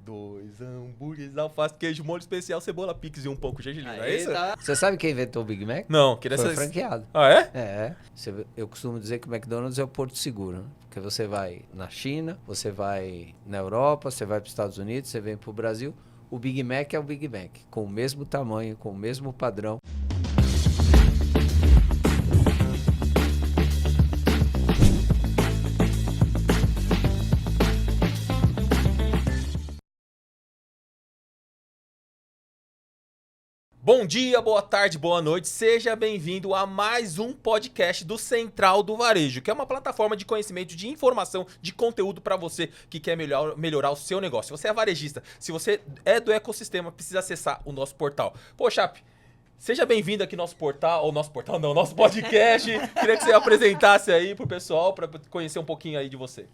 2 hambúrgueres, alface, queijo, molho especial, cebola, pix e um pouco de gergelim. É isso? Você sabe quem inventou o Big Mac? Não, queria Foi o saber. franqueado. Ah, é? É. Eu costumo dizer que o McDonald's é o porto seguro, né? Porque você vai na China, você vai na Europa, você vai para os Estados Unidos, você vem para o Brasil. O Big Mac é o Big Mac, com o mesmo tamanho, com o mesmo padrão. Bom dia, boa tarde, boa noite, seja bem-vindo a mais um podcast do Central do Varejo, que é uma plataforma de conhecimento, de informação, de conteúdo para você que quer melhorar o seu negócio. Se você é varejista, se você é do ecossistema, precisa acessar o nosso portal. Pô, Chape, seja bem-vindo aqui no nosso portal, nosso podcast. Queria que você apresentasse aí pro pessoal, para conhecer um pouquinho aí de você.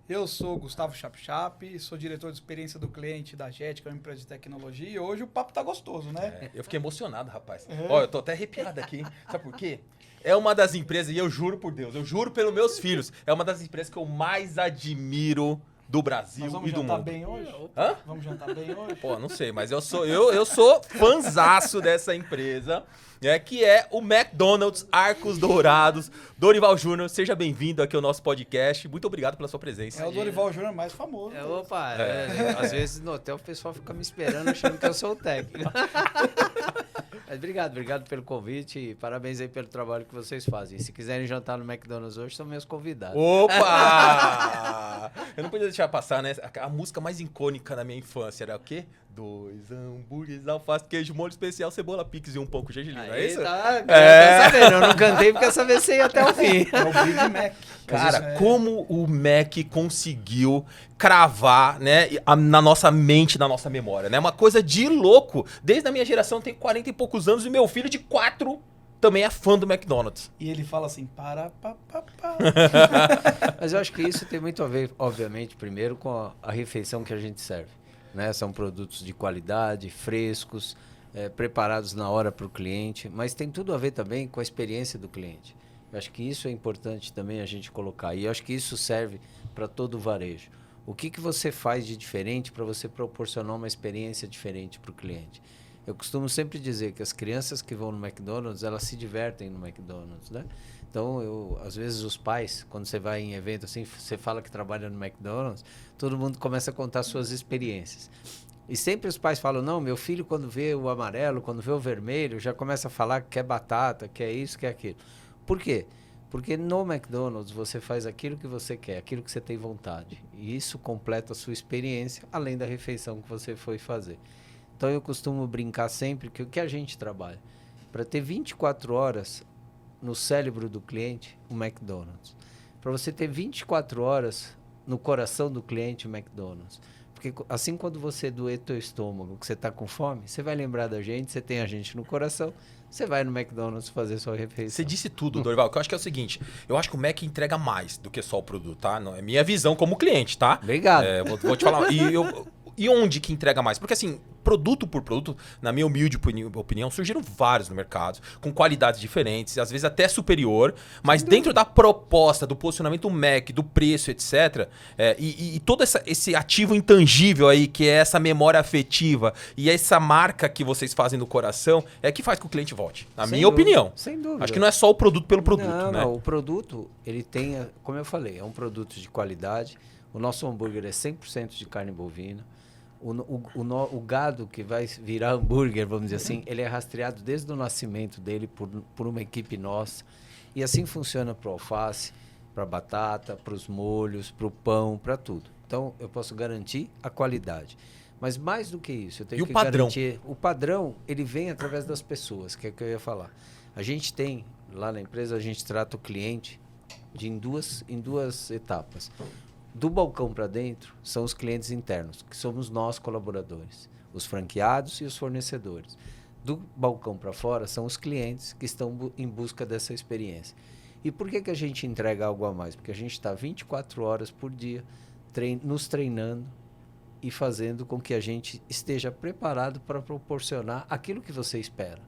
Eu sou Gustavo Chap, sou diretor de experiência do cliente da Jet, que é uma empresa de tecnologia, e hoje o papo tá gostoso, né? Eu fiquei emocionado, rapaz. Ó, eu tô até arrepiado aqui. Sabe por quê? É uma das empresas, e eu juro por Deus, eu juro pelos meus filhos, é uma das empresas que eu mais admiro do Brasil e do mundo. Vamos jantar bem hoje? Hã? Vamos jantar bem hoje? Pô, não sei, mas eu sou fanzaço dessa empresa, que é o McDonald's Arcos Dourados. Dorival Júnior, seja bem-vindo aqui ao nosso podcast. Muito obrigado pela sua presença. É o Dorival Júnior mais famoso. Às vezes no hotel o pessoal fica me esperando achando que eu sou o técnico. Mas obrigado pelo convite e parabéns aí pelo trabalho que vocês fazem. Se quiserem jantar no McDonald's hoje, são meus convidados. Opa! Eu não podia deixar passar, né? A música mais icônica da minha infância era o quê? 2 hambúrgueres, alface, queijo, molho especial, cebola, pix e um pouco de gergelim. É isso? Tá sabendo. Eu não cantei porque essa vez você ia até o fim. É o Big Mac. Cara, como o Mac conseguiu cravar, né, na nossa mente, na nossa memória, né? Uma coisa de louco. Desde a minha geração, eu tenho 40 e poucos anos e meu filho de 4 também é fã do McDonald's. E ele fala assim, Mas eu acho que isso tem muito a ver, obviamente, primeiro com a refeição que a gente serve, né? São produtos de qualidade, frescos, preparados na hora para o cliente, mas tem tudo a ver também com a experiência do cliente. Eu acho que isso é importante também a gente colocar. E eu acho que isso serve para todo o varejo. O que você faz de diferente para você proporcionar uma experiência diferente para o cliente? Eu costumo sempre dizer que as crianças que vão no McDonald's, elas se divertem no McDonald's, né? Então, às vezes os pais, quando você vai em evento assim, você fala que trabalha no McDonald's, todo mundo começa a contar suas experiências. E sempre os pais falam, não, meu filho quando vê o amarelo, quando vê o vermelho, já começa a falar que quer batata, quer isso, quer aquilo. Por quê? Porque no McDonald's você faz aquilo que você quer, aquilo que você tem vontade. E isso completa a sua experiência, além da refeição que você foi fazer. Então eu costumo brincar sempre que o que a gente trabalha? Para ter 24 horas no cérebro do cliente, o McDonald's. Para você ter 24 horas no coração do cliente, o McDonald's. Porque assim quando você doer teu estômago, que você está com fome, você vai lembrar da gente, você tem a gente no coração, você vai no McDonald's fazer sua refeição. Você disse tudo, Dorival, que eu acho que é o seguinte, eu acho que o Mac entrega mais do que só o produto, tá? Não, é minha visão como cliente, tá? Obrigado. Vou te falar, e onde que entrega mais? Porque assim, produto por produto, na minha humilde opinião, surgiram vários no mercado, com qualidades diferentes, às vezes até superior, mas dentro da proposta, do posicionamento do Mac, do preço, etc., e todo esse ativo intangível aí, que é essa memória afetiva e essa marca que vocês fazem no coração, é que faz que o cliente volte, na minha opinião. Sem dúvida. Acho que não é só o produto pelo produto, né? Não, o produto, ele tem, como eu falei, é um produto de qualidade. O nosso hambúrguer é 100% de carne bovina. O gado que vai virar hambúrguer, vamos dizer assim, ele é rastreado desde o nascimento dele por uma equipe nossa. E assim funciona para o alface, para a batata, para os molhos, para o pão, para tudo. Então, eu posso garantir a qualidade. Mas mais do que isso, eu tenho que garantir... O padrão, ele vem através das pessoas, que é o que eu ia falar. A gente tem, lá na empresa, a gente trata o cliente em duas etapas. Do balcão para dentro, são os clientes internos, que somos nós, colaboradores, os franqueados e os fornecedores. Do balcão para fora, são os clientes que estão em busca dessa experiência. E por que a gente entrega algo a mais? Porque a gente está 24 horas por dia nos treinando e fazendo com que a gente esteja preparado para proporcionar aquilo que você espera.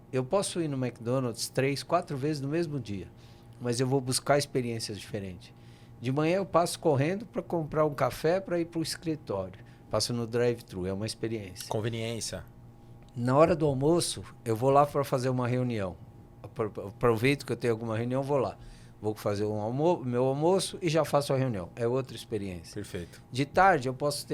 Eu posso ir no McDonald's 3, 4 vezes no mesmo dia, mas eu vou buscar experiências diferentes. De manhã eu passo correndo para comprar um café para ir para o escritório. passo no drive-thru, é uma experiência. Conveniência. Na hora do almoço, eu vou lá para fazer uma reunião. Aproveito que eu tenho alguma reunião, vou lá. Vou fazer meu almoço e já faço a reunião. É outra experiência. Perfeito. De tarde, eu posso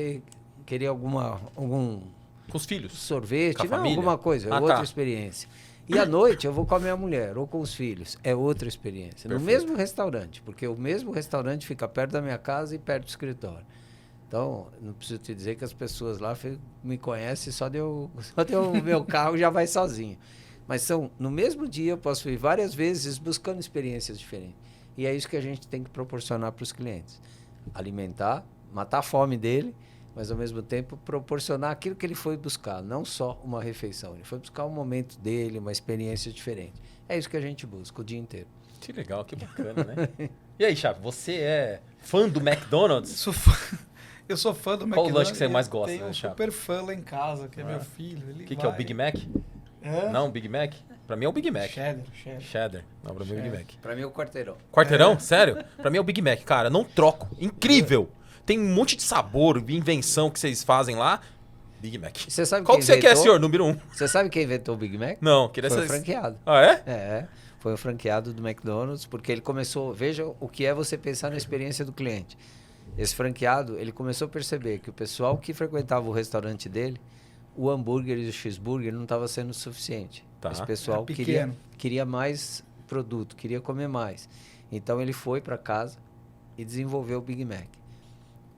querer algum Com os filhos. sorvete, Com a não, família? alguma coisa. É Ah, outra tá. experiência. E à noite, eu vou com a minha mulher ou com os filhos. É outra experiência. No Perfeito. mesmo restaurante, porque o mesmo restaurante fica perto da minha casa e perto do escritório. Então, não preciso te dizer que as pessoas lá me conhecem, só de o meu carro já vai sozinho. Mas no mesmo dia, eu posso ir várias vezes buscando experiências diferentes. E é isso que a gente tem que proporcionar para os clientes. Alimentar, matar a fome dele, mas ao mesmo tempo proporcionar aquilo que ele foi buscar. Não só uma refeição, ele foi buscar um momento dele, uma experiência diferente. É isso que a gente busca o dia inteiro. Que legal, que bacana, né? E aí, Chapo, você é fã do McDonald's? Eu sou fã do Qual o McDonald's. lanche que você e mais gosta, Tenho né, um Chapo? super fã lá em casa, que é meu filho. O que é o Big Mac? É? Não, Big Mac? Pra mim é o Big Mac. Cheddar. Cheddar. Não, pra mim é o Big Mac. Para mim, é o quarteirão. Quarteirão? Sério? Pra mim é o Big Mac, cara. Não troco. Incrível. Tem um monte de sabor, invenção que vocês fazem lá. Big Mac. Você sabe Qual quem que você quer, inventou? senhor? Número 1. Você sabe quem inventou o Big Mac? Não, queria Foi o ser... franqueado. Ah, é? É, foi o franqueado do McDonald's, porque ele começou... Veja o que é você pensar na experiência do cliente. Esse franqueado, ele começou a perceber que o pessoal que frequentava o restaurante dele, o hambúrguer e o cheeseburger não estava sendo suficiente. Tá. Esse pessoal Era pequeno. queria mais produto, queria comer mais. Então ele foi para casa e desenvolveu o Big Mac.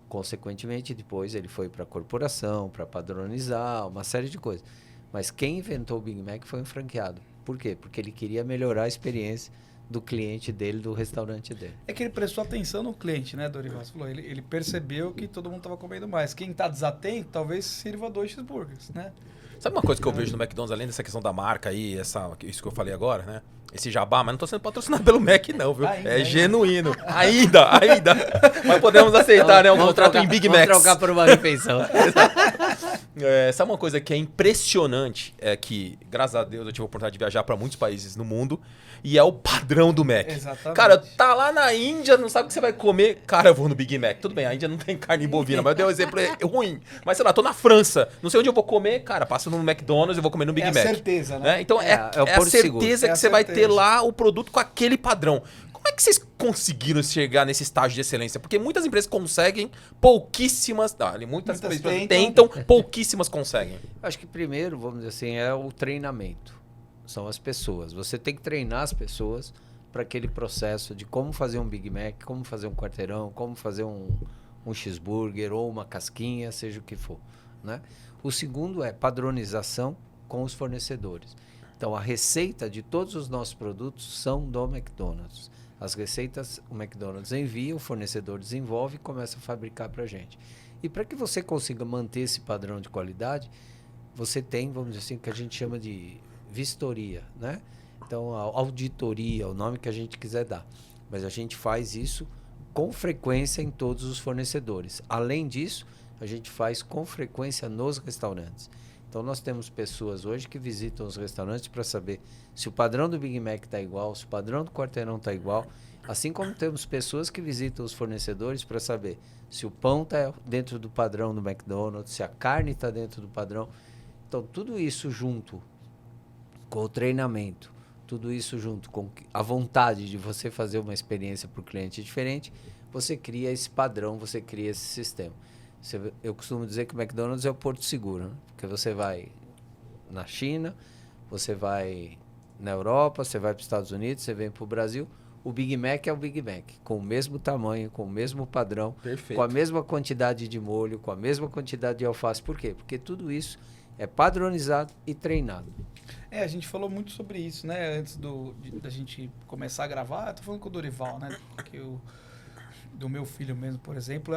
Consequentemente, depois ele foi para a corporação, para padronizar, uma série de coisas. Mas quem inventou o Big Mac foi um franqueado. Por quê? Porque ele queria melhorar a experiência do cliente dele, do restaurante dele. É que ele prestou atenção no cliente, né, Dorival? Você falou, ele percebeu que todo mundo estava comendo mais. Quem está desatento, talvez sirva 2 cheeseburgers, né? Sabe uma coisa que eu vejo no McDonald's, além dessa questão da marca aí, isso que eu falei agora, né? Esse jabá, mas não tô sendo patrocinado pelo Mac, não, viu? Ainda. Genuíno. Ainda. Mas podemos aceitar, né? Um contrato em Big Macs. Vamos trocar por uma refeição. Sabe uma coisa que é impressionante? É que, graças a Deus, eu tive a oportunidade de viajar para muitos países no mundo. E é o padrão do Mac. Exatamente. Cara, tá lá na Índia, não sabe o que você vai comer. Cara, eu vou no Big Mac. Tudo bem, a Índia não tem carne bovina, mas eu dei um exemplo ruim. Mas sei lá, tô na França, não sei onde eu vou comer. Cara, passo no McDonald's e vou comer no Big É a Mac. certeza, né? Então é É o a porto seguro. certeza É que a você vai ter certeza. lá o produto com aquele padrão. Como é que vocês conseguiram chegar nesse estágio de excelência? Porque muitas empresas conseguem, pouquíssimas... muitas empresas tentam. tentam, pouquíssimas conseguem. Acho que primeiro, vamos dizer assim, é o treinamento. São as pessoas. Você tem que treinar as pessoas para aquele processo de como fazer um Big Mac, como fazer um quarteirão, como fazer um cheeseburger ou uma casquinha, seja o que for, né? O segundo é padronização com os fornecedores. Então, a receita de todos os nossos produtos são do McDonald's. As receitas o McDonald's envia, o fornecedor desenvolve e começa a fabricar para a gente. E para que você consiga manter esse padrão de qualidade, você tem, vamos dizer assim, o que a gente chama de vistoria, né? Então, a auditoria, o nome que a gente quiser dar. Mas a gente faz isso com frequência em todos os fornecedores. Além disso, a gente faz com frequência nos restaurantes. Então, nós temos pessoas hoje que visitam os restaurantes para saber se o padrão do Big Mac está igual, se o padrão do quarteirão está igual. Assim como temos pessoas que visitam os fornecedores para saber se o pão está dentro do padrão do McDonald's, se a carne está dentro do padrão. Então, tudo isso junto com o treinamento, tudo isso junto com a vontade de você fazer uma experiência para o cliente diferente, você cria esse padrão, você cria esse sistema. Eu costumo dizer que o McDonald's é o porto seguro, né? Porque você vai na China, você vai na Europa, você vai para os Estados Unidos, você vem para o Brasil, o Big Mac é o Big Mac, com o mesmo tamanho, com o mesmo padrão, Perfeito. com a mesma quantidade de molho, com a mesma quantidade de alface. Por quê? Porque tudo isso é padronizado e treinado. A gente falou muito sobre isso, né? Antes da gente começar a gravar, eu tô falando com o Dorival, né? Que do meu filho mesmo, por exemplo,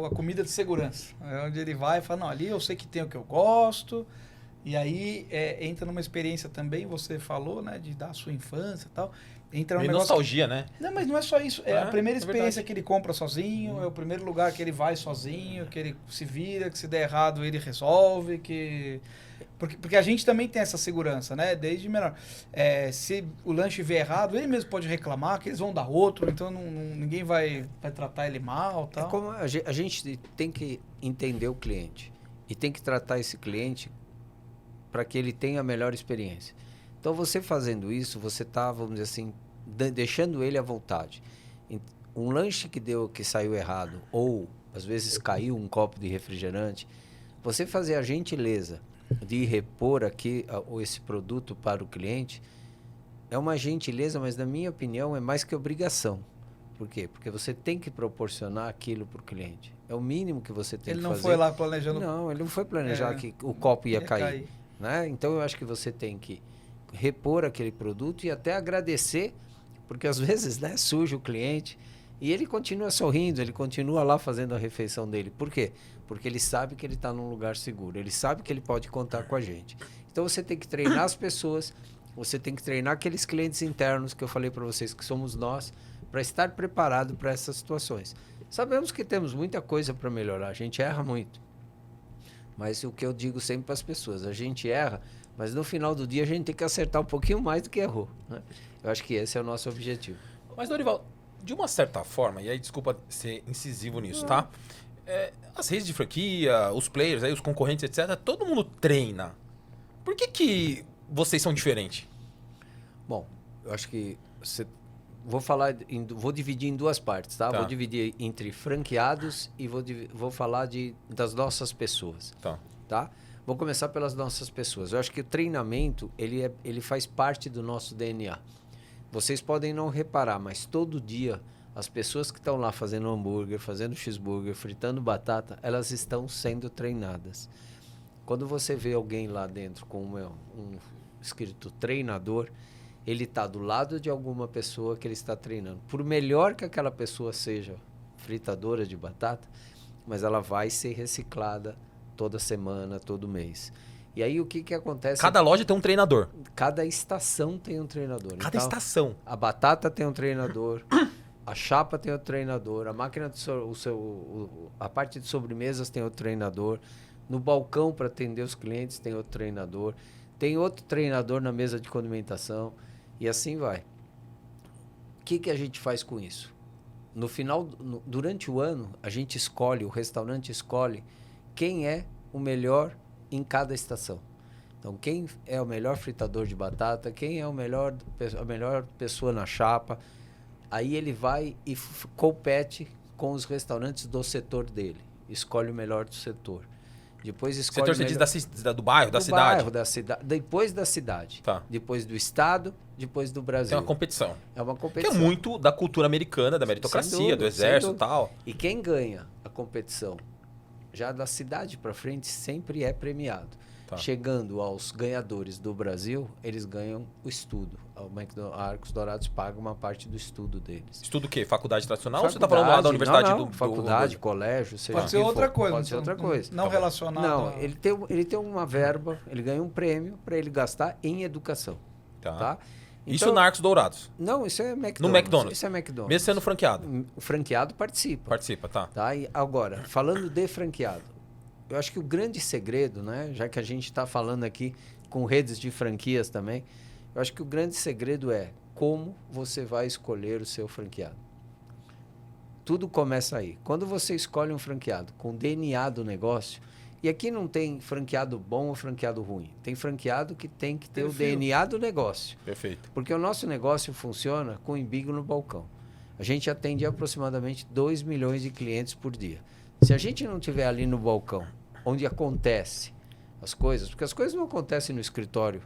a comida de segurança. É onde ele vai e fala, não, ali eu sei que tem o que eu gosto. E aí entra numa experiência também, você falou, né? De dar a sua infância e tal. Entra num Meio negócio nostalgia, né? Não, mas não é só isso. É a primeira é experiência verdade. que ele compra sozinho, é o primeiro lugar que ele vai sozinho, que ele se vira, que se der errado ele resolve, que... Porque a gente também tem essa segurança, né? Desde menor. Se o lanche vier errado, ele mesmo pode reclamar, que eles vão dar outro, então ninguém vai tratar ele mal. Tal. É como a gente tem que entender o cliente e tem que tratar esse cliente para que ele tenha a melhor experiência. Então, você fazendo isso, você está, vamos dizer assim, deixando ele à vontade. Um lanche que saiu errado ou, às vezes, caiu um copo de refrigerante, você fazer a gentileza de repor esse produto para o cliente é uma gentileza, mas, na minha opinião, é mais que obrigação. Por quê? Porque você tem que proporcionar aquilo para o cliente. É o mínimo que você tem que fazer. Ele não foi lá planejando... Não, ele não foi planejar que o copo ia cair. Né? Então, eu acho que você tem que repor aquele produto e até agradecer, porque às vezes, né, surge o cliente e ele continua sorrindo, ele continua lá fazendo a refeição dele. Por quê? Porque ele sabe que ele está num lugar seguro, ele sabe que ele pode contar com a gente. Então, você tem que treinar as pessoas, você tem que treinar aqueles clientes internos que eu falei para vocês, que somos nós, para estar preparado para essas situações. Sabemos que temos muita coisa para melhorar, a gente erra muito. Mas o que eu digo sempre para as pessoas, a gente erra, mas no final do dia a gente tem que acertar um pouquinho mais do que errou. Né? Eu acho que esse é o nosso objetivo. Mas, Dorival, de uma certa forma, e aí desculpa ser incisivo nisso, tá? As redes de franquia, os players, aí, os concorrentes, etc., todo mundo treina. Por que vocês são diferentes? Bom, eu acho que vou dividir em duas partes, tá? Vou dividir entre franqueados e vou falar das nossas pessoas. Tá? Vou começar pelas nossas pessoas. Eu acho que o treinamento, ele faz parte do nosso DNA. Vocês podem não reparar, mas todo dia as pessoas que estão lá fazendo hambúrguer, fazendo cheeseburger, fritando batata, elas estão sendo treinadas. Quando você vê alguém lá dentro com um escrito treinador, ele está do lado de alguma pessoa que ele está treinando. Por melhor que aquela pessoa seja fritadora de batata, mas ela vai ser reciclada toda semana, todo mês. E aí o que acontece? Cada loja tem um treinador. Cada estação tem um treinador. Cada então, estação. A batata tem um treinador, a chapa tem outro treinador, a máquina a parte de sobremesas tem outro treinador, no balcão para atender os clientes tem outro treinador na mesa de condimentação e assim vai. O que a gente faz com isso? No final, durante o ano, o restaurante escolhe quem é o melhor em cada estação. Então, quem é o melhor fritador de batata, quem é a melhor pessoa na chapa, aí ele vai e compete com os restaurantes do setor dele. Escolhe o melhor do setor. Depois escolhe setor você diz do bairro, da cidade? Bairro, da cidade. Depois da cidade. Tá. Depois do estado, depois do Brasil. É uma competição. É uma competição. Que é muito da cultura americana, da meritocracia, do exército e tal. E quem ganha a competição já da cidade para frente sempre é premiado. Tá. Chegando aos ganhadores do Brasil, eles ganham o estudo. A Arcos Dourados paga uma parte do estudo deles. Estudo o quê? Faculdade tradicional ou você está falando lá da universidade? Não, faculdade, colégio, seja pode ser outra coisa. Pode ser outra coisa. Não relacionado. Não, ele tem uma verba, ele ganha um prêmio para ele gastar em educação. Tá? Então, isso na Arcos Dourados? Não, isso é McDonald's. No McDonald's? Isso é McDonald's. Mesmo sendo franqueado? O franqueado participa. Participa, tá. E agora, falando de franqueado, eu acho que o grande segredo, né, já que a gente está falando aqui com redes de franquias também, eu acho que o grande segredo é como você vai escolher o seu franqueado. Tudo começa aí. Quando você escolhe um franqueado com DNA do negócio, e aqui não tem franqueado bom ou franqueado ruim, tem franqueado que tem que ter o DNA do negócio. Perfeito. Porque o nosso negócio funciona com embigo no balcão. A gente atende aproximadamente 2 milhões de clientes por dia. Se a gente não tiver ali no balcão, onde acontece as coisas, porque as coisas não acontecem no escritório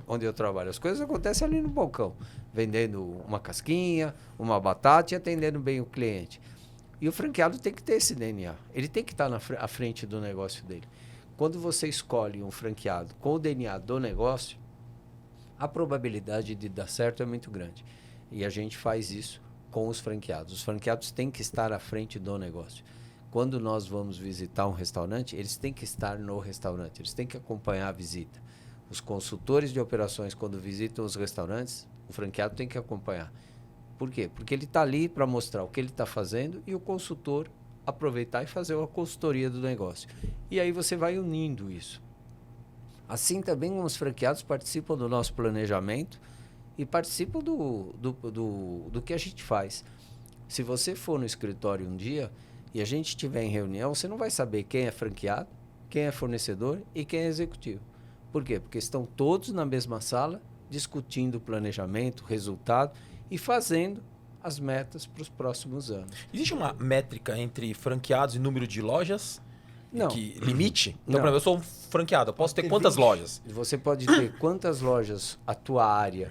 onde eu trabalho, as coisas acontecem ali no balcão, vendendo uma casquinha, uma batata e atendendo bem o cliente. E o franqueado tem que ter esse DNA, ele tem que estar à frente do negócio dele. Quando você escolhe um franqueado com o DNA do negócio, a probabilidade de dar certo é muito grande. E a gente faz isso com os franqueados. Os franqueados têm que estar à frente do negócio. Quando nós vamos visitar um restaurante, eles têm que estar no restaurante, eles têm que acompanhar a visita. Os consultores de operações, quando visitam os restaurantes, o franqueado tem que acompanhar. Por quê? Porque ele está ali para mostrar o que ele está fazendo e o consultor aproveitar e fazer uma consultoria do negócio. E aí você vai unindo isso. Assim também os franqueados participam do nosso planejamento e participam do que a gente faz. Se você for no escritório um dia, e a gente estiver em reunião, você não vai saber quem é franqueado, quem é fornecedor e quem é executivo. Por quê? Porque estão todos na mesma sala, discutindo o planejamento, resultado e fazendo as metas para os próximos anos. Existe uma métrica entre franqueados e número de lojas? Não. Limite? Então, Não. por exemplo, eu sou um franqueado, eu posso ter quantas lojas? Você pode ter quantas lojas a tua área,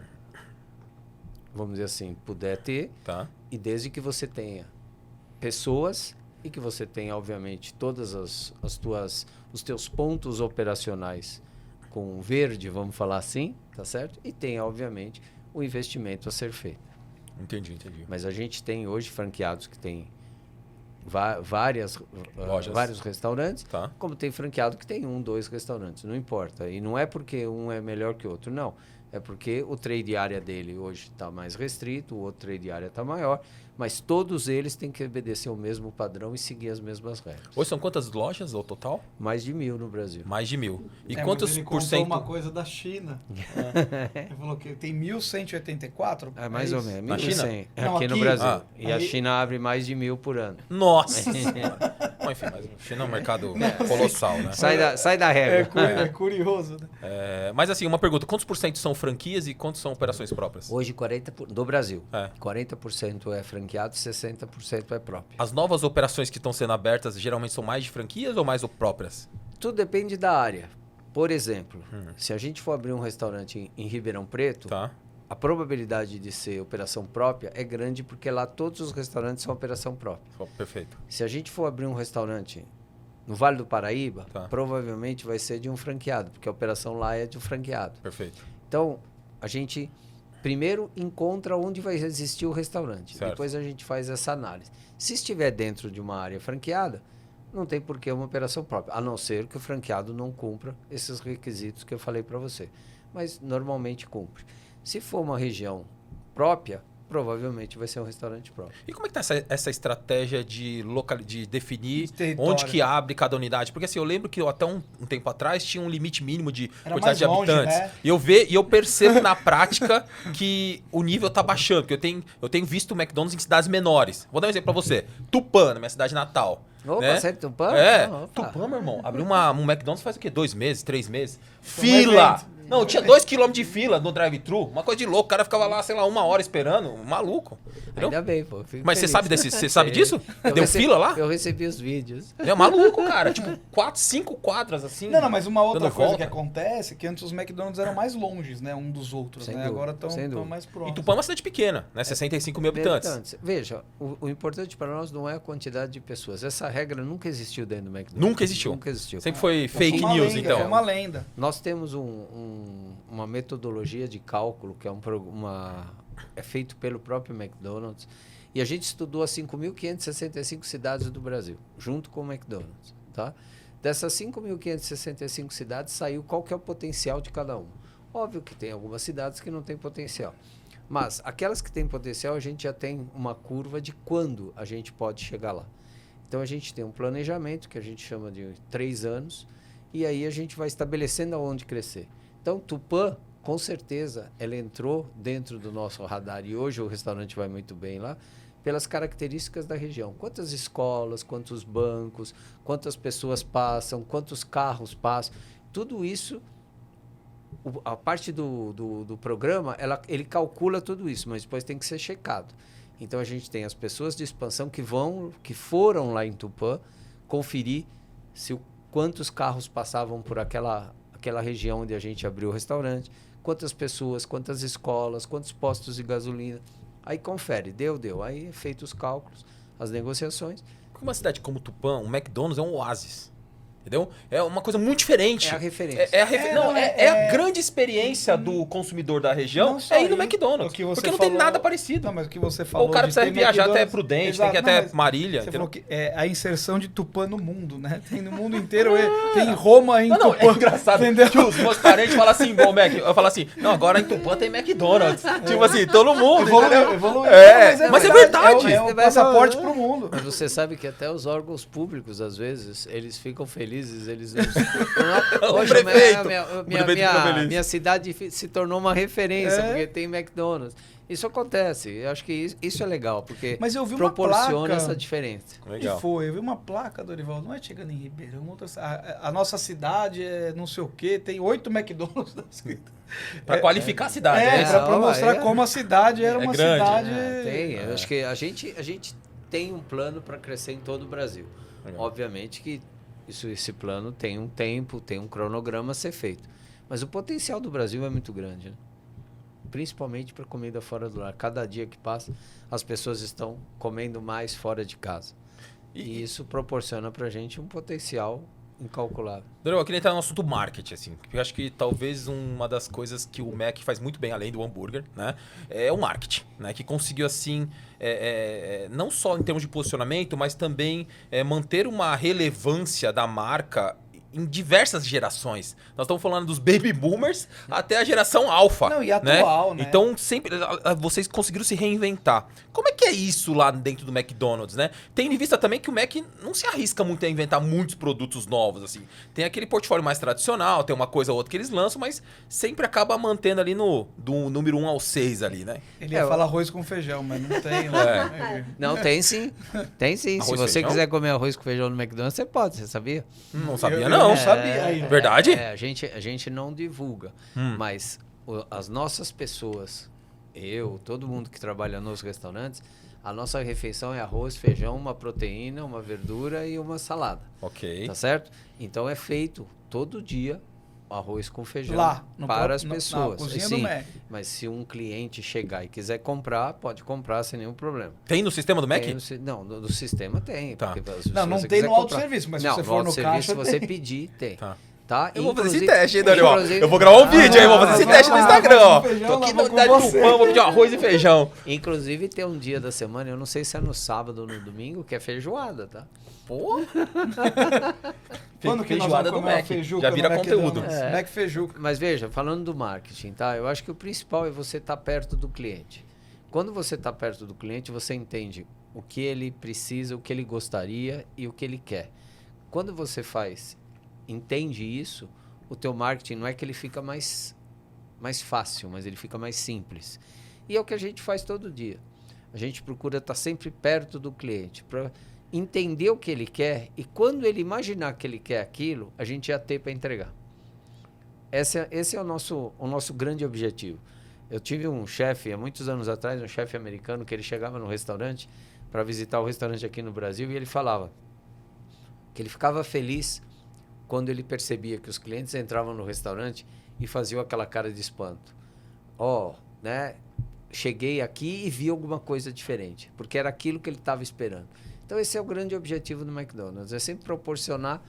vamos dizer assim, puder ter, Tá. e desde que você tenha pessoas e que você tenha, obviamente, todas os teus pontos operacionais com verde, vamos falar assim, tá certo? E tenha, obviamente, o investimento a ser feito. Entendi. Mas a gente tem hoje franqueados que têm vários restaurantes, Tá. como tem franqueado que tem 1, 2 restaurantes, não importa. E não é porque um é melhor que o outro, não. É porque o trade área dele hoje está mais restrito, o outro trade área está maior, mas todos eles têm que obedecer o mesmo padrão e seguir as mesmas regras. Hoje são quantas lojas ao total? Mais de 1.000 no Brasil. Mais de 1.000. E mas quantos ele por contou cento? uma coisa da China. Ele falou que tem 1.184. É mais ou isso? menos. Na China? 1.100 Não, aqui no aqui. Brasil. Ah. E a Aí- China abre mais de 1.000 por ano. Nossa senhora. Bom, enfim, mas a China é um mercado colossal, né? Sai da regra. É curioso, né? Mas assim, uma pergunta. Quantos por cento são franquias e quantos são operações próprias? Hoje, 40% do Brasil. É. 40% é franqueado e 60% é próprio. As novas operações que estão sendo abertas geralmente são mais de franquias ou mais próprias? Tudo depende da área. Por exemplo, se a gente for abrir um restaurante em Ribeirão Preto, Tá. a probabilidade de ser operação própria é grande porque lá todos os restaurantes são operação própria. Perfeito. Se a gente for abrir um restaurante no Vale do Paraíba, Tá. provavelmente vai ser de um franqueado, porque a operação lá é de um franqueado. Perfeito. Então, a gente primeiro encontra onde vai existir o restaurante. Certo. Depois a gente faz essa análise. Se estiver dentro de uma área franqueada, não tem por que uma operação própria, a não ser que o franqueado não cumpra esses requisitos que eu falei para você. Mas normalmente cumpre. Se for uma região própria, provavelmente vai ser um restaurante próprio. E como é que tá essa estratégia de definir De território. onde que abre cada unidade? Porque assim, eu lembro que até um tempo atrás tinha um limite mínimo de Era quantidade mais de longe, habitantes. né? E eu percebo na prática que o nível tá baixando. Porque eu tenho visto McDonald's em cidades menores. Vou dar um exemplo pra você. Tupã, na minha cidade natal. Opa, né? sério, Tupã? É, Opa. Tupã, meu irmão. Abriu um McDonald's faz o quê? 2 meses, 3 meses? Foi um Fila! evento. Não, tinha 2 km de fila no drive-thru. Uma coisa de louco. O cara ficava lá, sei lá, 1 hora esperando. Maluco. Entendeu? Ainda bem, pô. Fico Mas você feliz. sabe você sabe disso? Eu Deu recebi- fila lá? Eu recebi os vídeos. É maluco, cara. Tipo, 4, 5 quadras assim. Não, mas uma outra dando coisa volta. que acontece é que antes os McDonald's eram mais longes, né? Um dos outros, Sem né? dúvida, Agora sem estão dúvida. mais E próximos. Tupã é uma cidade pequena, né? 65 mil habitantes. Veja, o importante para nós não é a quantidade de pessoas. Essa regra nunca existiu dentro do McDonald's. Nunca existiu. Nunca existiu. Sempre foi Foi fake uma news, lenda, então. Foi uma lenda. Nós temos uma metodologia de cálculo que é feito pelo próprio McDonald's e a gente estudou as 5.565 cidades do Brasil, junto com o McDonald's. Tá? Dessas 5.565 cidades saiu qual que é o potencial de cada uma. Óbvio que tem algumas cidades que não têm potencial, mas aquelas que têm potencial a gente já tem uma curva de quando a gente pode chegar lá. Então a gente tem um planejamento que a gente chama de 3 anos e aí a gente vai estabelecendo aonde crescer. Então Tupã, com certeza, ela entrou dentro do nosso radar e hoje o restaurante vai muito bem lá pelas características da região. Quantas escolas, quantos bancos, quantas pessoas passam, quantos carros passam. Tudo isso, a parte do programa, ele calcula tudo isso, mas depois tem que ser checado. Então a gente tem as pessoas de expansão que foram lá em Tupã conferir quantos carros passavam por aquela região onde a gente abriu o restaurante, quantas pessoas, quantas escolas, quantos postos de gasolina. Aí confere, deu. Aí é feito os cálculos, as negociações. Porque uma cidade como Tupã, um McDonald's é um oásis. Entendeu? É uma coisa muito diferente. É a referência. É a grande experiência do consumidor da região Não só é ir no isso, McDonald's. o que você Porque não tem falou- nada parecido. Não, mas o que você Ou falou o cara de precisa ter viajar até McDonald's- Prudente, Exato, tem que ir até mas Marília. Você entendeu? falou que é a inserção de Tupã no mundo, né? Tem no mundo inteiro, tem Roma em Não, Tupã. é engraçado. Entendeu? Tio, os meus parentes falam assim, bom, Mac, eu falo assim, não, agora em Tupã tem McDonald's. Tipo assim, todo mundo, entendeu? Evoluiu. É, Não, mas é verdade. É o passaporte pro mundo. Mas você sabe que até os órgãos públicos, às vezes, eles ficam felizes, eles O prefeito. minha, O prefeito fica feliz. minha cidade se tornou uma referência, É. porque tem McDonald's. Isso acontece. Eu acho que isso é legal, porque Mas eu vi uma proporciona placa. essa diferença. Legal. E foi, eu vi uma placa, Dorival, não é chegando em Ribeirão, a nossa cidade é não sei o quê, tem 8 McDonald's na escrita. Pra qualificar a cidade, É, é isso? pra mostrar como a cidade era É uma grande. cidade... Tem. Eu acho que a gente tem um plano para crescer em todo o Brasil. Legal. Obviamente que esse plano tem um tempo, tem um cronograma a ser feito. Mas o potencial do Brasil é muito grande, né? Principalmente para comida fora do lar. Cada dia que passa, as pessoas estão comendo mais fora de casa. E isso proporciona para a gente um potencial incalculável. Dorival, eu queria entrar no assunto marketing, assim. Porque eu acho que talvez uma das coisas que o Mac faz muito bem, além do hambúrguer, né? É o marketing, né? Que conseguiu, assim, não só em termos de posicionamento, mas também manter uma relevância da marca em diversas gerações. Nós estamos falando dos baby boomers até a geração alfa. Não, e atual, né? Então, sempre vocês conseguiram se reinventar. Como é que é isso lá dentro do McDonald's, né? Tem em vista também que o Mac não se arrisca muito a inventar muitos produtos novos, assim. Tem aquele portfólio mais tradicional, tem uma coisa ou outra que eles lançam, mas sempre acaba mantendo ali do número 1 ao 6 ali, né? Ele ia falar arroz com feijão, mas não tem. Não, tem sim. Tem sim. Arroz Se e você feijão? quiser comer arroz com feijão no McDonald's, você pode, você sabia? Não sabia, Eu não. não sabia ainda. Verdade? A gente não divulga, mas as nossas pessoas, todo mundo que trabalha nos restaurantes, a nossa refeição é arroz, feijão, uma proteína, uma verdura e uma salada. Ok. Tá certo? Então é feito todo dia arroz com feijão Lá, no para as na pessoas. cozinha Sim, do Mac. mas se um cliente chegar e quiser comprar, pode comprar sem nenhum problema. Tem no sistema do Mac? Tem não, no sistema tem. Tá. Porque se Não você tem quiser no comprar. autosserviço, mas se Não, você no for no autosserviço, caixa, se você tem. pedir, tem. Tá. Tá? Eu vou fazer esse Inclusive- teste, hein, Dorival? inclusive- Eu vou gravar um vídeo aí, vou fazer esse vamos teste no lá, Instagram, ó. arroz e feijão, Tô aqui lá, na vou com unidade do você. pão, vou pedir um arroz e feijão. Inclusive tem um dia da semana, eu não sei se é no sábado ou no domingo, que é feijoada, tá? Pô. Quando que nós Feijoada vamos do comer uma Mac. feijuca Já no vira McDonald's? conteúdo. Mac feijuca. Mas veja, falando do marketing, tá? Eu acho que o principal é você estar perto do cliente. Quando você está perto do cliente, você entende o que ele precisa, o que ele gostaria e o que ele quer. Quando você entende isso, o teu marketing não é que ele fica mais fácil, mas ele fica mais simples. E é o que a gente faz todo dia. A gente procura estar sempre perto do cliente para entender o que ele quer e quando ele imaginar que ele quer aquilo, a gente já tem para entregar. Esse é o nosso grande objetivo. Eu tive um chefe, há muitos anos atrás, um chefe americano, que ele chegava no restaurante para visitar o restaurante aqui no Brasil e ele falava que ele ficava feliz quando ele percebia que os clientes entravam no restaurante e faziam aquela cara de espanto. Né? Cheguei aqui e vi alguma coisa diferente, porque era aquilo que ele estava esperando. Então esse é o grande objetivo do McDonald's, é sempre proporcionar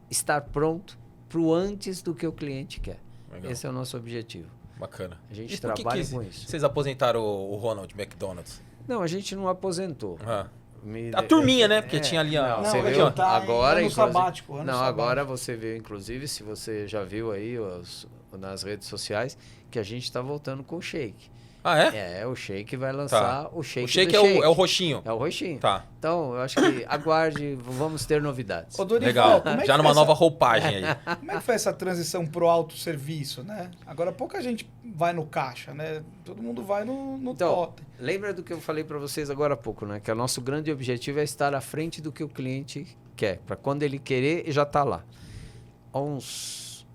estar pronto para o antes do que o cliente quer. Legal. Esse é o nosso objetivo. Bacana. A gente E por que trabalha que com isso. Vocês aposentaram o Ronald McDonald's? Não, a gente não aposentou. Ah. A turminha, né? Porque tinha ali a... Não, Não, você ele viu? tá em Agora, ano inclusive, sabático, ano não, sabático. agora você viu, inclusive, se você já viu aí nas redes sociais, que a gente está voltando com o shake. Ah, é? O shake vai lançar o shake. O shake do é shake. o roxinho. É o roxinho. Tá. Então, eu acho que aguarde, vamos ter novidades. Ô, Dorival, Legal. como é que Já foi numa essa- nova roupagem aí. Como é que foi essa transição pro autosserviço, né? Agora pouca gente vai no caixa, né? Todo mundo vai no Então, totem. lembra do que eu falei para vocês agora há pouco, né? Que o nosso grande objetivo é estar à frente do que o cliente quer, para quando ele querer, já está lá. Há uns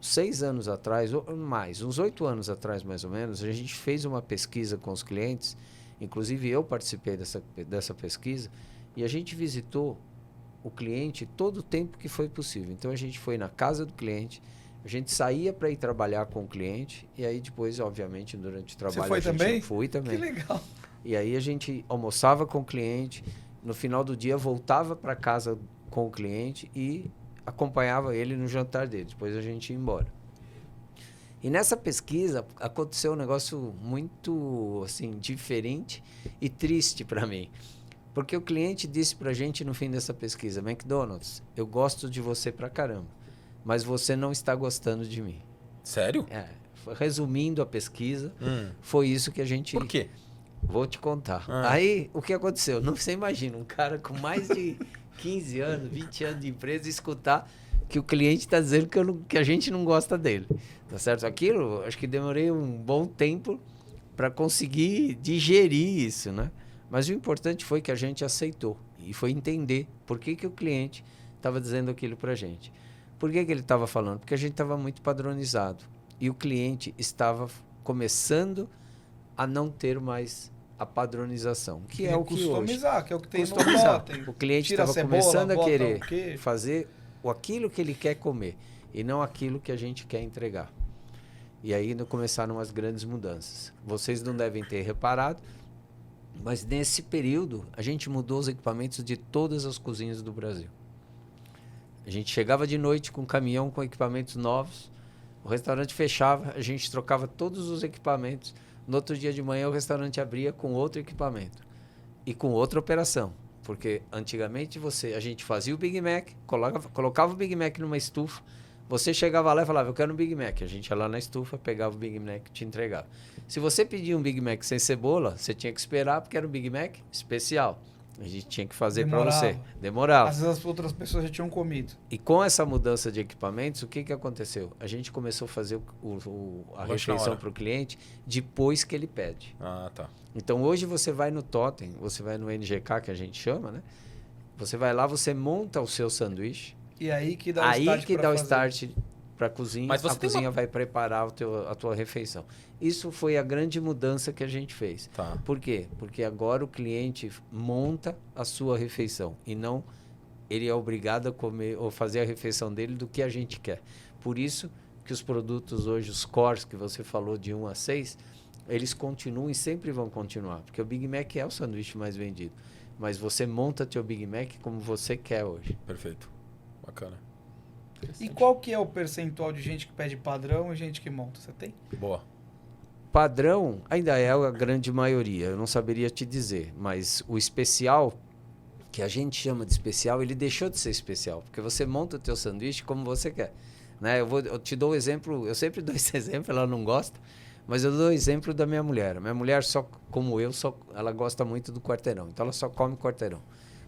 6 anos atrás, ou mais, uns 8 anos atrás mais ou menos, a gente fez uma pesquisa com os clientes, inclusive eu participei dessa pesquisa, e a gente visitou o cliente todo o tempo que foi possível. Então a gente foi na casa do cliente, a gente saía para ir trabalhar com o cliente, e aí depois, obviamente, durante o trabalho... foi a gente também? Fui também. Que legal. E aí a gente almoçava com o cliente, no final do dia voltava para casa com o cliente e acompanhava ele no jantar dele. Depois a gente ia embora. E nessa pesquisa aconteceu um negócio muito assim diferente e triste para mim. Porque o cliente disse para a gente no fim dessa pesquisa: McDonald's, eu gosto de você pra caramba, mas você não está gostando de mim. Sério? Resumindo a pesquisa, foi isso que a gente... Por quê? Vou te contar. Ah. Aí, o que aconteceu? Não, você imagina, um cara com mais de 15 anos, 20 anos de empresa, escutar que o cliente está dizendo que a gente não gosta dele. Tá certo? Aquilo, acho que demorei um bom tempo para conseguir digerir isso, né? Mas o importante foi que a gente aceitou e foi entender por que o cliente estava dizendo aquilo para a gente. Por que ele estava falando? Porque a gente estava muito padronizado e o cliente estava começando a não ter mais a padronização, que é o que hoje. Customizar, que é o que tem no Customizar. totem. O cliente Tira a estava cebola, começando a bota querer o queijo. fazer aquilo que ele quer comer e não aquilo que a gente quer entregar. E aí começaram as grandes mudanças. Vocês não devem ter reparado, mas nesse período a gente mudou os equipamentos de todas as cozinhas do Brasil. A gente chegava de noite com um caminhão com equipamentos novos, o restaurante fechava, a gente trocava todos os equipamentos. No outro dia de manhã o restaurante abria com outro equipamento e com outra operação. Porque antigamente a gente fazia o Big Mac, colocava o Big Mac numa estufa, você chegava lá e falava, eu quero um Big Mac. A gente ia lá na estufa, pegava o Big Mac e te entregava. Se você pedia um Big Mac sem cebola, você tinha que esperar porque era um Big Mac especial. A gente tinha que fazer para você. Demorava. Às vezes as outras pessoas já tinham comido. E com essa mudança de equipamentos, o que aconteceu? A gente começou a fazer a refeição para o cliente depois que ele pede. Ah, tá. Então hoje você vai no Totem, você vai no NGK, que a gente chama, né? Você vai lá, você monta o seu sanduíche. E aí que dá o start o start para a cozinha. Mas você a cozinha vai preparar a tua refeição. Isso foi a grande mudança que a gente fez. Tá. Por quê? Porque agora o cliente monta a sua refeição e não ele é obrigado a comer ou fazer a refeição dele do que a gente quer. Por isso que os produtos hoje, os cores que você falou de 1 a 6, eles continuam e sempre vão continuar. Porque o Big Mac é o sanduíche mais vendido. Mas você monta teu Big Mac como você quer hoje. Perfeito. Bacana. E qual que é o percentual de gente que pede padrão e gente que monta? Você tem? Boa. Padrão ainda é a grande maioria, eu não saberia te dizer, mas o especial, que a gente chama de especial, ele deixou de ser especial, porque você monta o teu sanduíche como você quer. Né? Eu te dou o exemplo, eu sempre dou esse exemplo, ela não gosta, mas eu dou o exemplo da minha mulher. Minha mulher, como eu, ela gosta muito do quarteirão, então ela só come quarteirão.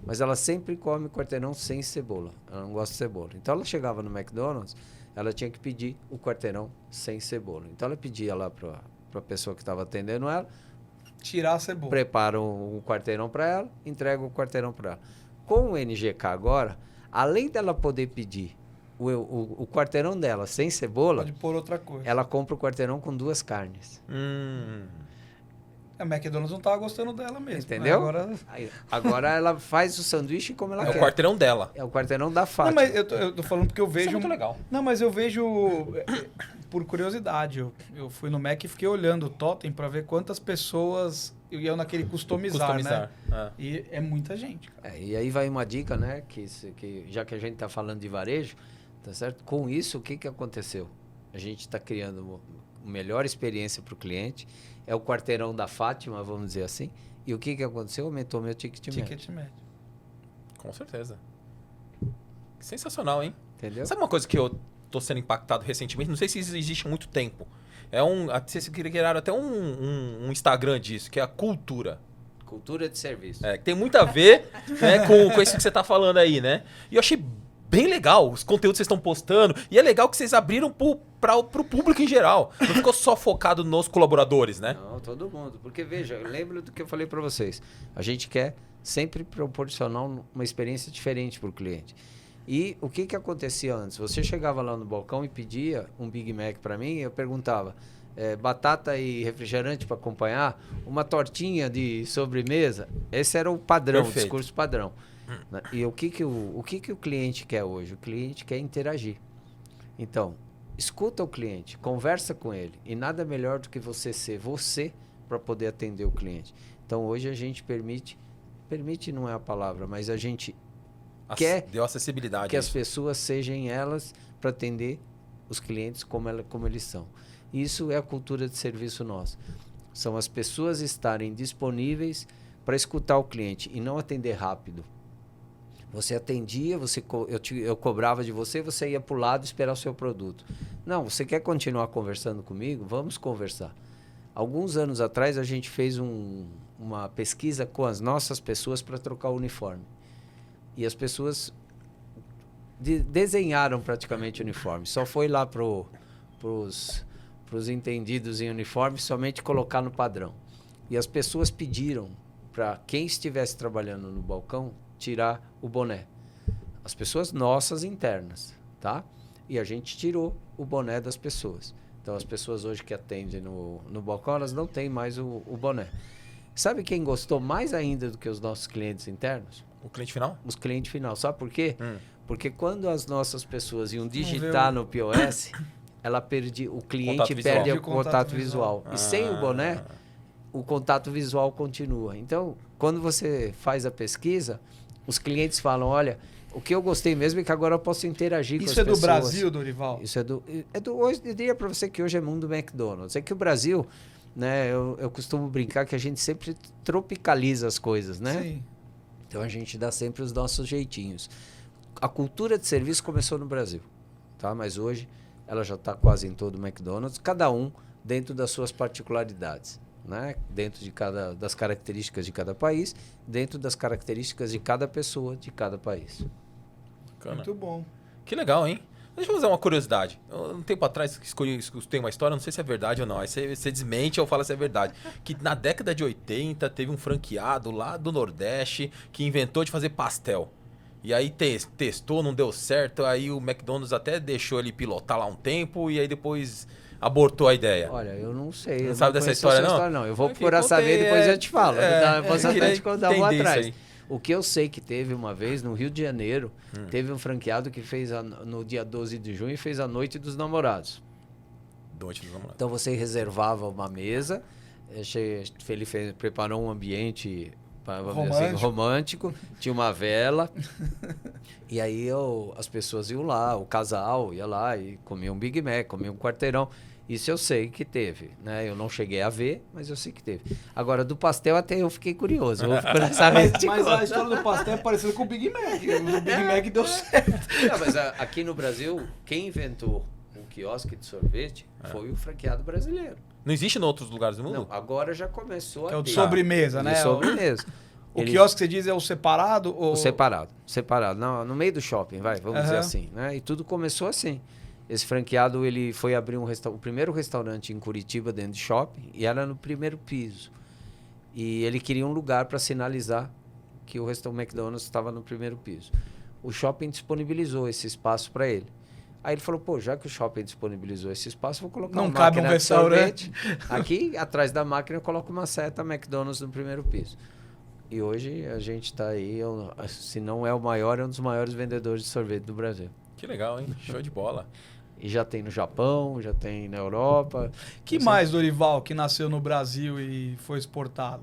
Mas ela sempre come quarteirão sem cebola. Ela não gosta de cebola. Então ela chegava no McDonald's, ela tinha que pedir o quarteirão sem cebola. Então ela pedia lá para a pessoa que estava atendendo ela, tirar a cebola. Prepara um quarteirão para ela, entrega o quarteirão para ela. Com o NGK agora, além dela poder pedir o quarteirão dela sem cebola, pode pôr outra coisa. Ela compra o quarteirão com 2 carnes. A McDonald's não estava gostando dela mesmo. Entendeu? Né? Agora ela faz o sanduíche como ela quer. É o quarteirão dela. É o quarteirão da Fátima. Não, mas eu tô falando porque eu vejo... Isso é muito legal. Não, mas eu vejo... Por curiosidade, eu fui no Mac e fiquei olhando o totem para ver quantas pessoas iam naquele customizar. Né? E é muita gente. E aí vai uma dica, né? Que já que a gente está falando de varejo, tá certo? Com isso, o que aconteceu? A gente está criando uma melhor experiência para o cliente. É o quarteirão da Fátima, vamos dizer assim. E o que aconteceu? Aumentou meu ticket médio. Com certeza. Sensacional, hein? Entendeu? Sabe uma coisa que eu tô sendo impactado recentemente? Não sei se isso existe há muito tempo. Vocês criaram até um Instagram disso, que é a cultura. Cultura de serviço. Que tem muito a ver né, com isso que você tá falando aí, né? E eu achei bem legal os conteúdos que vocês estão postando. E é legal que vocês abriram pro público em geral. Não ficou só focado nos colaboradores, né? Não, todo mundo. Porque, veja, lembra do que eu falei para vocês. A gente quer sempre proporcionar uma experiência diferente para o cliente. E o que acontecia antes? Você chegava lá no balcão e pedia um Big Mac para mim, e eu perguntava, batata e refrigerante para acompanhar, uma tortinha de sobremesa. Esse era o padrão, o discurso padrão. E o que o cliente quer hoje? O cliente quer interagir. Então, escuta o cliente, conversa com ele. E nada melhor do que você ser você para poder atender o cliente. Então, hoje a gente permite não é a palavra, mas a gente deu acessibilidade que as pessoas sejam elas para atender os clientes como eles são. Isso é a cultura de serviço nossa. São as pessoas estarem disponíveis para escutar o cliente e não atender rápido. Você atendia, eu cobrava de você, você ia para o lado esperar o seu produto. Não, você quer continuar conversando comigo? Vamos conversar. Alguns anos atrás a gente fez uma pesquisa com as nossas pessoas para trocar o uniforme. E as pessoas desenharam praticamente o uniforme. Só foi lá pros os entendidos em uniforme, somente colocar no padrão. E as pessoas pediram para quem estivesse trabalhando no balcão tirar o boné. As pessoas nossas internas, tá? E a gente tirou o boné das pessoas. Então, as pessoas hoje que atendem no balcão, elas não têm mais o boné. Sabe quem gostou mais ainda do que os nossos clientes internos? O cliente final? Os clientes final. Sabe por quê? Porque quando as nossas pessoas iam digitar no POS, o cliente perde o contato visual. E sem o boné, o contato visual continua. Então, quando você faz a pesquisa, os clientes falam, olha, o que eu gostei mesmo é que agora eu posso interagir com as pessoas. Isso é do Brasil, Dorival? Isso hoje, eu diria para você que hoje é mundo McDonald's. É que o Brasil, né, eu costumo brincar que a gente sempre tropicaliza as coisas, né? Sim. Então a gente dá sempre os nossos jeitinhos. A cultura de serviço começou no Brasil, tá? Mas hoje ela já está quase em todo o McDonald's, cada um dentro das suas particularidades, né? Dentro das características de cada país, dentro das características de cada pessoa de cada país. Bacana. Muito bom. Que legal, hein? Deixa eu fazer uma curiosidade. Um tempo atrás escutei uma história, não sei se é verdade ou não. Aí você desmente ou fala se é verdade. Que na década de 80 teve um franqueado lá do Nordeste que inventou de fazer pastel. E aí testou, não deu certo. Aí o McDonald's até deixou ele pilotar lá um tempo e aí depois abortou a ideia. Olha, eu não sei. Não sabe dessa história, não? Eu vou procurar saber e depois eu te falo. Eu posso até te contar um atrás. Aí. O que eu sei que teve uma vez, no Rio de Janeiro, teve um franqueado que fez, no dia 12 de junho, fez a Noite dos Namorados. Noite dos Namorados. Então você reservava uma mesa, ele preparou um ambiente romântico, tinha uma vela, e aí as pessoas iam lá, o casal ia lá e comia um Big Mac, comia um quarteirão. Isso eu sei que teve, né? Eu não cheguei a ver, mas eu sei que teve. Agora, do pastel até eu fiquei curioso. Eu vou procurar saber mas a história do pastel é parecida com o Big Mac. O Big Mac deu certo. Não, mas aqui no Brasil, quem inventou o quiosque de sorvete foi o franqueado brasileiro. Não existe em outros lugares do mundo? Não, agora já começou a ter. É o de sobremesa, né? De sobremesa. O quiosque que você diz é o separado? Ou... O separado. No meio do shopping, vamos dizer assim. Né? E tudo começou assim. Esse franqueado, ele foi abrir o primeiro restaurante em Curitiba, dentro de shopping, e era no primeiro piso. E ele queria um lugar para sinalizar que o McDonald's estava no primeiro piso. O shopping disponibilizou esse espaço para ele. Aí ele falou, pô, já que o shopping disponibilizou esse espaço, vou colocar uma máquina de sorvete. Aqui, atrás da máquina, eu coloco uma seta McDonald's no primeiro piso. E hoje a gente está aí, se não é o maior, é um dos maiores vendedores de sorvete do Brasil. Que legal, hein? Show de bola. E já tem no Japão, já tem na Europa. Que mais, Dorival, que nasceu no Brasil e foi exportado?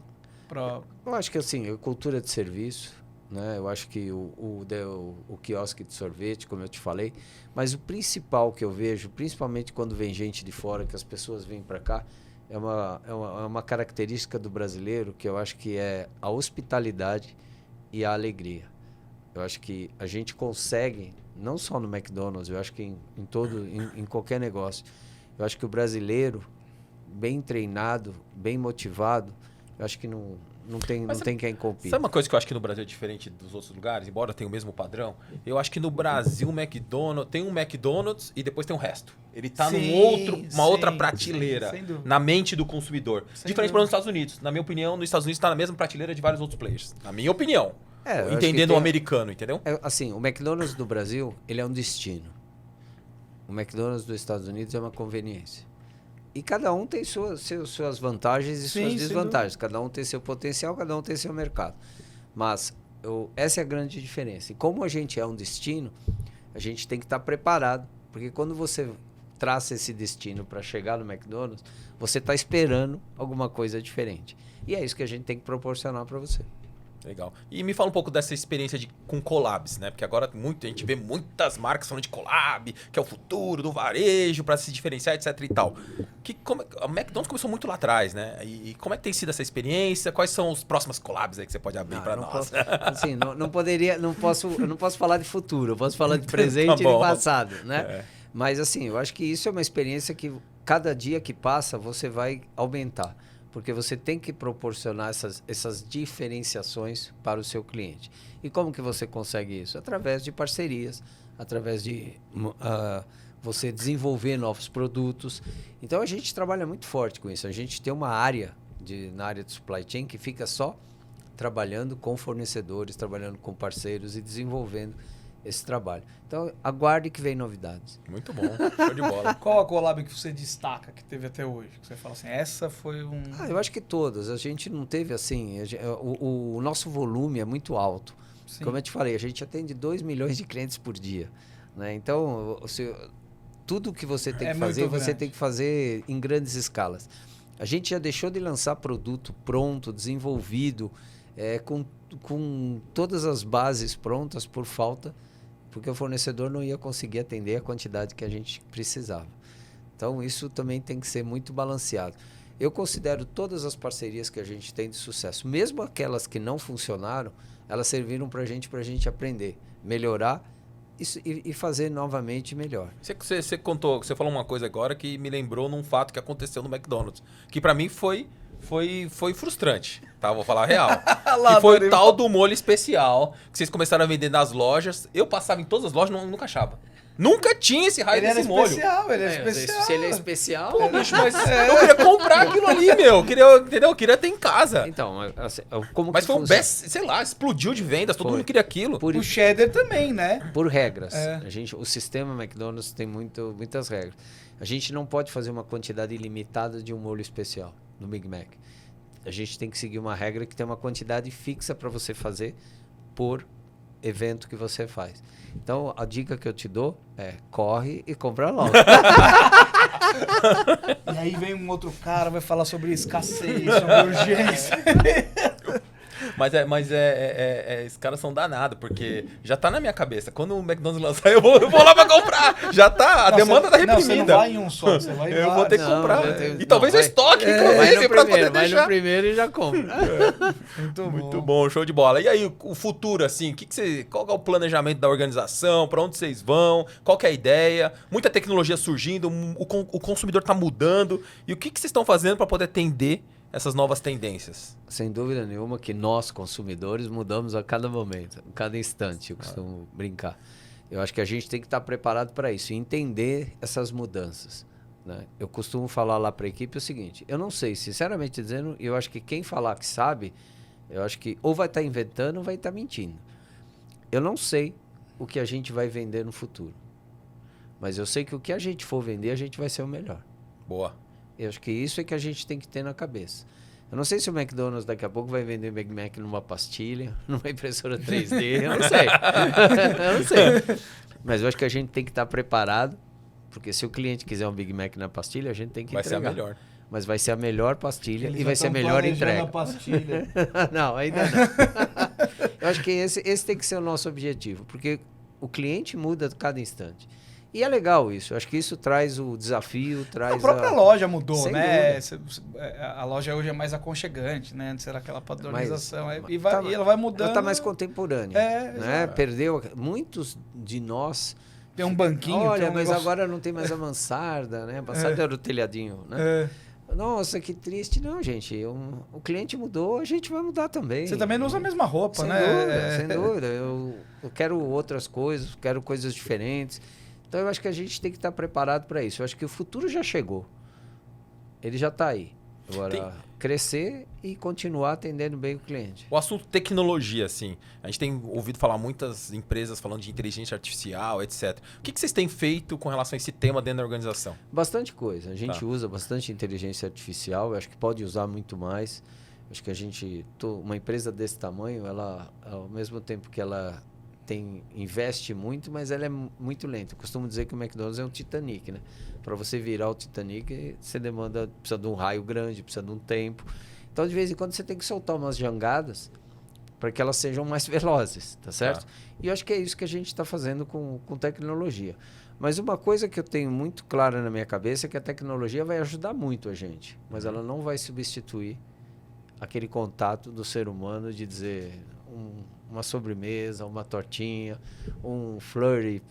Eu acho que assim, a cultura de serviço, né? Eu acho que o quiosque de sorvete, como eu te falei, mas o principal que eu vejo, principalmente quando vem gente de fora, que as pessoas vêm para cá, é uma característica do brasileiro que eu acho que é a hospitalidade e a alegria. Eu acho que a gente consegue, não só no McDonald's, eu acho que em qualquer negócio, eu acho que o brasileiro, bem treinado, bem motivado, eu acho que não tem quem compete. Sabe uma coisa que eu acho que no Brasil é diferente dos outros lugares, embora tenha o mesmo padrão? Eu acho que no Brasil tem um McDonald's e depois tem o resto. Ele tá numa outra prateleira na mente do consumidor. Diferente para os Estados Unidos. Na minha opinião, nos Estados Unidos está na mesma prateleira de vários outros players. Na minha opinião. Entendendo o americano, entendeu? Assim, o McDonald's do Brasil, ele é um destino. O McDonald's dos Estados Unidos é uma conveniência. E cada um tem suas vantagens e suas desvantagens. Cada um tem seu potencial, cada um tem seu mercado. Mas essa é a grande diferença. E como a gente é um destino, a gente tem que estar preparado. Porque quando você traça esse destino para chegar no McDonald's, você está esperando alguma coisa diferente. E é isso que a gente tem que proporcionar para você. Legal. E me fala um pouco dessa experiência com collabs, né? Porque agora a gente vê muitas marcas falando de collab, que é o futuro do varejo, para se diferenciar, etc e tal. A McDonald's começou muito lá atrás, né? E como é que tem sido essa experiência? Quais são os próximos collabs aí que você pode abrir para nós? Assim, eu não posso falar de futuro, eu posso falar de presente e de passado, né? Mas assim, eu acho que isso é uma experiência que cada dia que passa você vai aumentar. Porque você tem que proporcionar essas diferenciações para o seu cliente. E como que você consegue isso? Através de parcerias, através de você desenvolver novos produtos. Então a gente trabalha muito forte com isso. A gente tem uma área na área de supply chain que fica só trabalhando com fornecedores, trabalhando com parceiros e desenvolvendo esse trabalho. Então, aguarde que vem novidades. Muito bom, show de bola. Qual a collab que você destaca que teve até hoje? Que você fala assim, essa foi Eu acho que todas. A gente não teve assim... O nosso volume é muito alto. Sim. Como eu te falei, a gente atende 2 milhões de clientes por dia. Né? Então, tudo que você tem que fazer, você tem que fazer em grandes escalas. A gente já deixou de lançar produto pronto, desenvolvido, com todas as bases prontas por falta, porque o fornecedor não ia conseguir atender a quantidade que a gente precisava. Então, isso também tem que ser muito balanceado. Eu considero todas as parcerias que a gente tem de sucesso, mesmo aquelas que não funcionaram, elas serviram para a gente aprender, melhorar e fazer novamente melhor. Você contou, você falou uma coisa agora que me lembrou num fato que aconteceu no McDonald's, que para mim foi frustrante, tá? Vou falar a real. Que foi o tal do molho especial que vocês começaram a vender nas lojas. Eu passava em todas as lojas e nunca achava. Nunca tinha esse raio desse molho. Ele é especial. Se ele é especial... Pô, bicho, mas eu queria comprar aquilo ali, meu. Eu queria ter em casa. Então, assim, como mas que foi um best, sei lá, explodiu de vendas, todo mundo queria aquilo. O cheddar também, né? Por regras. O sistema McDonald's tem muitas regras. A gente não pode fazer uma quantidade ilimitada de um molho especial no Big Mac. A gente tem que seguir uma regra que tem uma quantidade fixa para você fazer por evento que você faz. Então, a dica que eu te dou é corre e compra logo. E aí vem um outro cara, vai falar sobre escassez, sobre urgência. Mas esses caras são danados, porque já tá na minha cabeça. Quando o McDonald's lançar, eu vou lá pra comprar. Já tá, a demanda tá reprimida. Não, você não vai em um só, você vai eu vou ter que comprar. E talvez eu estoque, inclusive, pra poder deixar. Vai no primeiro e já compra. Muito bom, show de bola. E aí, o futuro, assim, qual é o planejamento da organização? Pra onde vocês vão? Qual que é a ideia? Muita tecnologia surgindo, o consumidor tá mudando. E o que vocês estão fazendo pra poder atender essas novas tendências? Sem dúvida nenhuma que nós, consumidores, mudamos a cada momento, a cada instante, eu costumo brincar. Eu acho que a gente tem que estar preparado para isso e entender essas mudanças. Né? Eu costumo falar lá para a equipe o seguinte, eu não sei, sinceramente dizendo, eu acho que quem falar que sabe, eu acho que ou vai estar inventando ou vai estar mentindo. Eu não sei o que a gente vai vender no futuro, mas eu sei que o que a gente for vender, a gente vai ser o melhor. Boa. Eu acho que isso é que a gente tem que ter na cabeça. Eu não sei se o McDonald's daqui a pouco vai vender Big Mac numa pastilha, numa impressora 3D, eu não sei. Eu não sei. Mas eu acho que a gente tem que estar preparado, porque se o cliente quiser um Big Mac na pastilha, a gente tem que entregar. Vai ser a melhor. Mas vai ser a melhor pastilha Eles e vai ser a melhor entrega. A pastilha. Não, ainda não. Eu acho que esse tem que ser o nosso objetivo, porque o cliente muda a cada instante. E é legal isso. Eu acho que isso traz o desafio, traz a própria loja mudou, Sem né? A loja hoje é mais aconchegante, né? Antes era aquela padronização. E ela vai mudando. Ela está mais contemporânea. Né? Perdeu. Muitos de nós... Tem um banquinho. Olha, mas negócio... agora não tem mais a mansarda, né? A mansarda era o telhadinho, né? Nossa, que triste. Não, gente. O cliente mudou, a gente vai mudar também. Você também não usa a mesma roupa, sem né? Dúvida, sem dúvida. Eu quero outras coisas, quero coisas diferentes. Então, eu acho que a gente tem que estar preparado para isso. Eu acho que o futuro já chegou. Ele já está aí. Agora, crescer e continuar atendendo bem o cliente. O assunto tecnologia, assim. A gente tem ouvido falar muitas empresas falando de inteligência artificial, etc. O que vocês têm feito com relação a esse tema dentro da organização? Bastante coisa. A gente usa bastante inteligência artificial. Eu acho que pode usar muito mais. Acho que uma empresa desse tamanho, ela, ao mesmo tempo que ela investe muito, mas ela é muito lenta. Eu costumo dizer que o McDonald's é um Titanic, né? Para você virar o Titanic, você precisa de um raio grande, precisa de um tempo. Então, de vez em quando, você tem que soltar umas jangadas para que elas sejam mais velozes, tá certo? E eu acho que é isso que a gente está fazendo com tecnologia. Mas uma coisa que eu tenho muito clara na minha cabeça é que a tecnologia vai ajudar muito a gente, mas ela não vai substituir aquele contato do ser humano de dizer uma sobremesa, uma tortinha, um flurry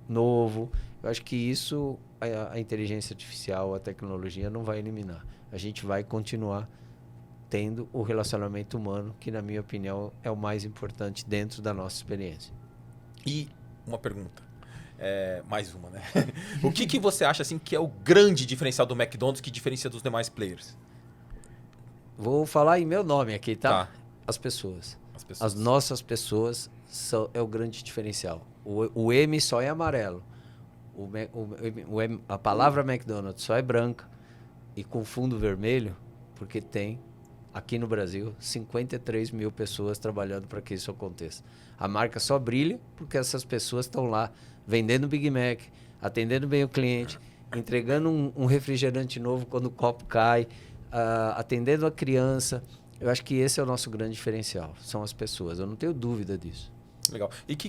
novo. Eu acho que isso a inteligência artificial, a tecnologia não vai eliminar. A gente vai continuar tendo o relacionamento humano, que na minha opinião é o mais importante dentro da nossa experiência. E uma pergunta. Mais uma, né? O que você acha assim, que é o grande diferencial do McDonald's que diferencia dos demais players? Vou falar em meu nome aqui, tá? Tá. As pessoas. As pessoas. As nossas pessoas é o grande diferencial. O M só é amarelo. A palavra McDonald's só é branca e com fundo vermelho, porque tem, aqui no Brasil, 53 mil pessoas trabalhando para que isso aconteça. A marca só brilha porque essas pessoas estão lá vendendo Big Mac, atendendo bem o cliente, entregando um refrigerante novo quando o copo cai, atendendo a criança. Eu acho que esse é o nosso grande diferencial, são as pessoas. Eu não tenho dúvida disso. Legal. E que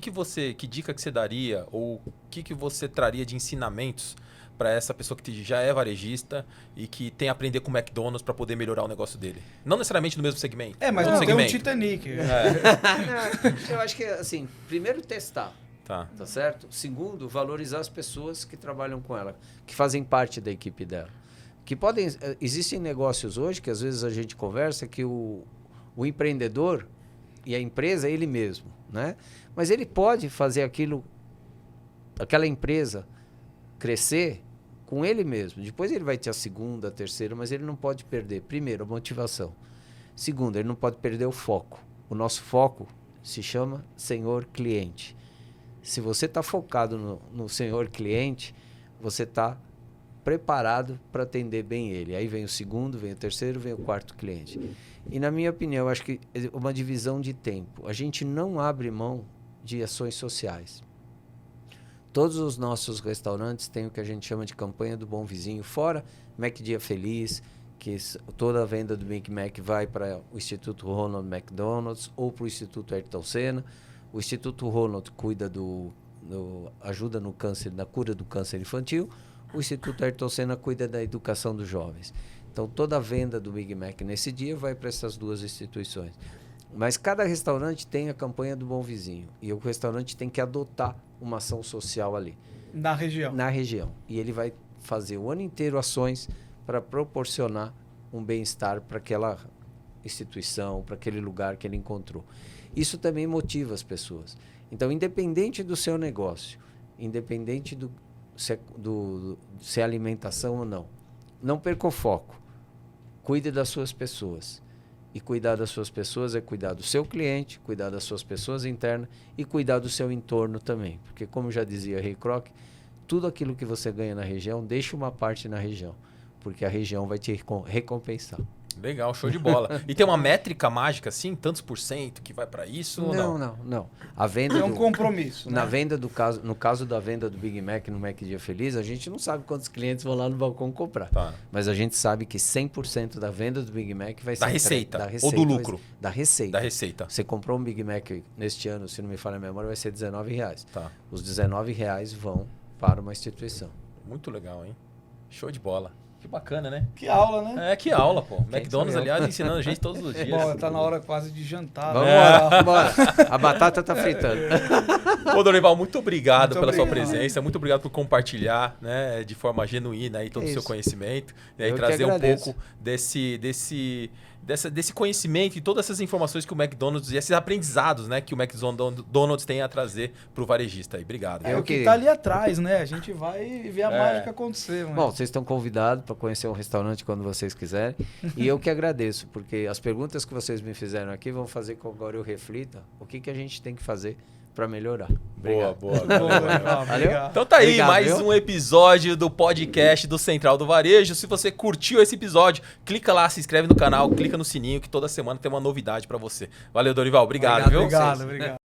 dica que você daria, ou o que você traria de ensinamentos para essa pessoa que já é varejista e que tem a aprender com o McDonald's para poder melhorar o negócio dele? Não necessariamente no mesmo segmento. Mas no não tem um segmento. Titanic. Eu acho que, assim, primeiro testar. Tá certo? Segundo, valorizar as pessoas que trabalham com ela, que fazem parte da equipe dela. Existem negócios hoje que às vezes a gente conversa que o empreendedor e a empresa é ele mesmo, né? Mas ele pode fazer aquela empresa crescer com ele mesmo. Depois ele vai ter a segunda, a terceira, mas ele não pode perder, primeiro, a motivação. Segundo, ele não pode perder o foco. O nosso foco se chama senhor cliente. Se você está focado no senhor cliente, você está preparado para atender bem ele. Aí vem o segundo, vem o terceiro, vem o quarto cliente. E na minha opinião, eu acho que é uma divisão de tempo. A gente não abre mão de ações sociais. Todos os nossos restaurantes têm o que a gente chama de campanha do bom vizinho, fora Mac Dia Feliz, que toda a venda do Big Mac vai para o Instituto Ronald McDonald's ou para o Instituto Ayrton Senna. O Instituto Ronald cuida ajuda no câncer, na cura do câncer infantil. O Instituto Ayrton Senna cuida da educação dos jovens. Então, toda a venda do Big Mac nesse dia vai para essas duas instituições. Mas cada restaurante tem a campanha do bom vizinho. E o restaurante tem que adotar uma ação social ali. Na região. Na região. E ele vai fazer o ano inteiro ações para proporcionar um bem-estar para aquela instituição, para aquele lugar que ele encontrou. Isso também motiva as pessoas. Então, independente do seu negócio, independente se é alimentação ou não, não perca o foco. Cuide das suas pessoas. E cuidar das suas pessoas é cuidar do seu cliente, cuidar das suas pessoas internas e cuidar do seu entorno também. Porque, como já dizia Ray Kroc, tudo aquilo que você ganha na região, deixa uma parte na região. Porque a região vai te recompensar. Legal, show de bola. E tem uma métrica mágica assim, tantos por cento que vai para isso? Não. A venda é um compromisso. No caso da venda do Big Mac no Mac Dia Feliz, a gente não sabe quantos clientes vão lá no balcão comprar. Tá. Mas a gente sabe que 100% da venda do Big Mac vai ser da receita ou do lucro? Da receita. Da receita. Você comprou um Big Mac neste ano, se não me falha a memória, vai ser R$19. Tá. Os R$19 vão para uma instituição. Muito legal, hein? Show de bola. Que bacana, né? Que aula, né? Que aula, pô. McDonald's, aliás, ensinando a gente todos os dias. Bom, tá na hora quase de jantar. Vamos lá, bora. A batata tá fritando. Ô, Dorival, muito obrigado pela sua presença. Muito obrigado por compartilhar, né, de forma genuína aí todo o seu conhecimento. E trazer um pouco desse conhecimento e todas essas informações que o McDonald's e esses aprendizados, né, que o McDonald's tem a trazer pro varejista aí. Obrigado. É o que tá ali atrás, né? A gente vai ver a mágica acontecer. Mano. Bom, vocês estão convidados para conhecer o restaurante quando vocês quiserem. E eu que agradeço, porque as perguntas que vocês me fizeram aqui vão fazer com que agora eu reflita o que a gente tem que fazer para melhorar. Obrigado. Boa. Valeu? Então tá aí, Obrigado, mais um episódio do podcast do Central do Varejo. Se você curtiu esse episódio, clica lá, se inscreve no canal, clica no sininho que toda semana tem uma novidade para você. Valeu, Dorival. Obrigado, viu? Obrigado.